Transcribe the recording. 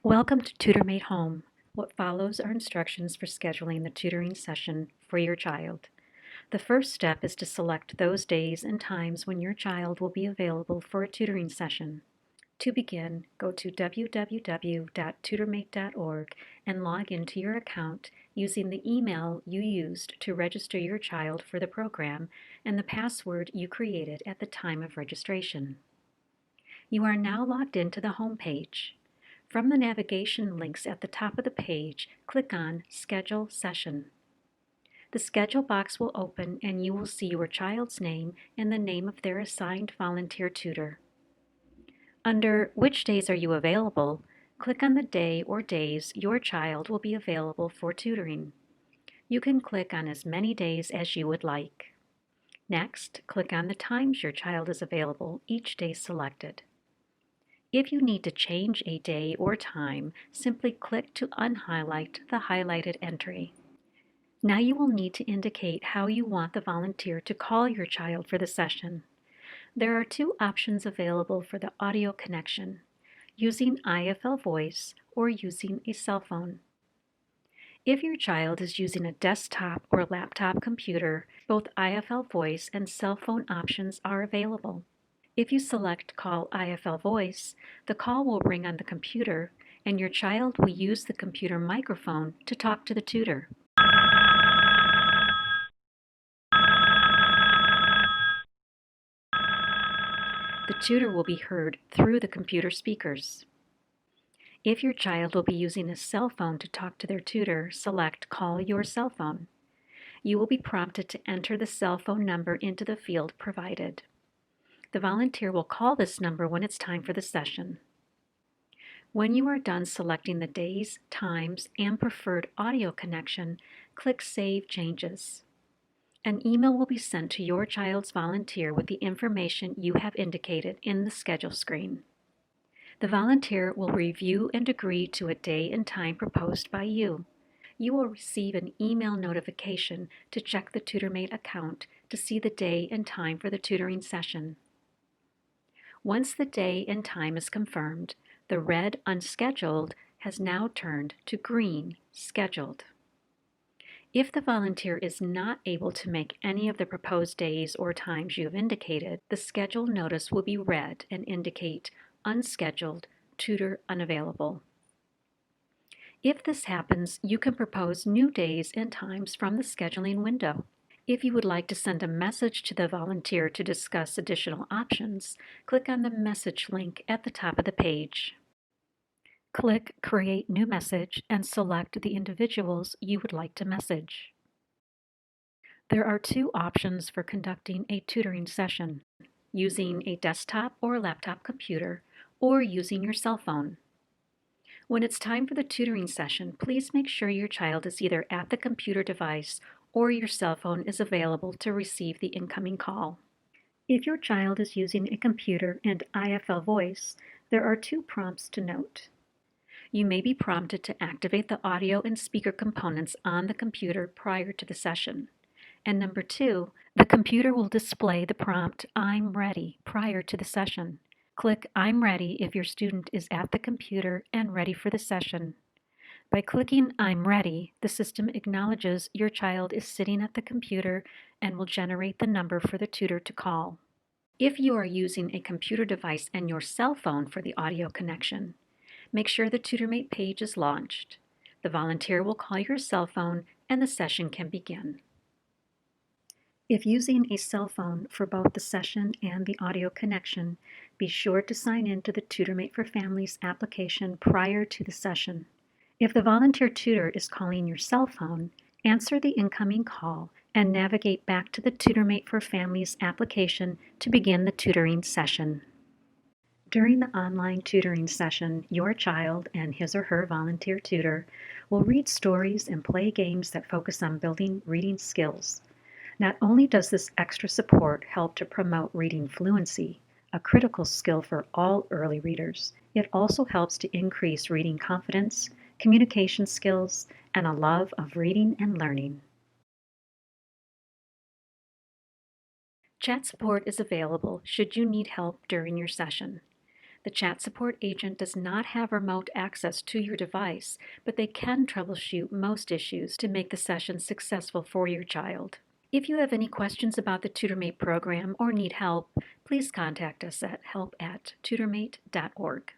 Welcome to TutorMate Home. What follows are instructions for scheduling the tutoring session for your child. The first step is to select those days and times when your child will be available for a tutoring session. To begin, go to www.tutormate.org and log into your account using the email you used to register your child for the program and the password you created at the time of registration. You are now logged into the home page. From the navigation links at the top of the page, click on Schedule Session. The schedule box will open and you will see your child's name and the name of their assigned volunteer tutor. Under Which Days Are You Available? Click on the day or days your child will be available for tutoring. You can click on as many days as you would like. Next, click on the times your child is available, each day selected. If you need to change a day or time, simply click to unhighlight the highlighted entry. Now you will need to indicate how you want the volunteer to call your child for the session. There are two options available for the audio connection, using IFL Voice or using a cell phone. If your child is using a desktop or laptop computer, both IFL Voice and cell phone options are available. If you select Call IFL Voice, the call will ring on the computer and your child will use the computer microphone to talk to the tutor. The tutor will be heard through the computer speakers. If your child will be using a cell phone to talk to their tutor, select Call Your Cell Phone. You will be prompted to enter the cell phone number into the field provided. The volunteer will call this number when it's time for the session. When you are done selecting the days, times, and preferred audio connection, click Save Changes. An email will be sent to your child's volunteer with the information you have indicated in the schedule screen. The volunteer will review and agree to a day and time proposed by you. You will receive an email notification to check the TutorMate account to see the day and time for the tutoring session. Once the day and time is confirmed, the red Unscheduled has now turned to green Scheduled. If the volunteer is not able to make any of the proposed days or times you have indicated, the schedule notice will be red and indicate Unscheduled, Tutor Unavailable. If this happens, you can propose new days and times from the scheduling window. If you would like to send a message to the volunteer to discuss additional options, click on the message link at the top of the page. Click Create New Message and select the individuals you would like to message. There are two options for conducting a tutoring session, using a desktop or laptop computer or using your cell phone. When it's time for the tutoring session, please make sure your child is either at the computer device or your cell phone is available to receive the incoming call. If your child is using a computer and IFL Voice, there are two prompts to note. You may be prompted to activate the audio and speaker components on the computer prior to the session. And number two, the computer will display the prompt, I'm ready, prior to the session. Click I'm ready if your student is at the computer and ready for the session. By clicking I'm ready, the system acknowledges your child is sitting at the computer and will generate the number for the tutor to call. If you are using a computer device and your cell phone for the audio connection, make sure the TutorMate page is launched. The volunteer will call your cell phone and the session can begin. If using a cell phone for both the session and the audio connection, be sure to sign in to the TutorMate for Families application prior to the session. If the volunteer tutor is calling your cell phone, answer the incoming call and navigate back to the TutorMate for Families application to begin the tutoring session. During the online tutoring session, your child and his or her volunteer tutor will read stories and play games that focus on building reading skills. Not only does this extra support help to promote reading fluency, a critical skill for all early readers, it also helps to increase reading confidence, communication skills, and a love of reading and learning. Chat support is available should you need help during your session. The chat support agent does not have remote access to your device, but they can troubleshoot most issues to make the session successful for your child. If you have any questions about the TutorMate program or need help, please contact us at help@tutormate.org.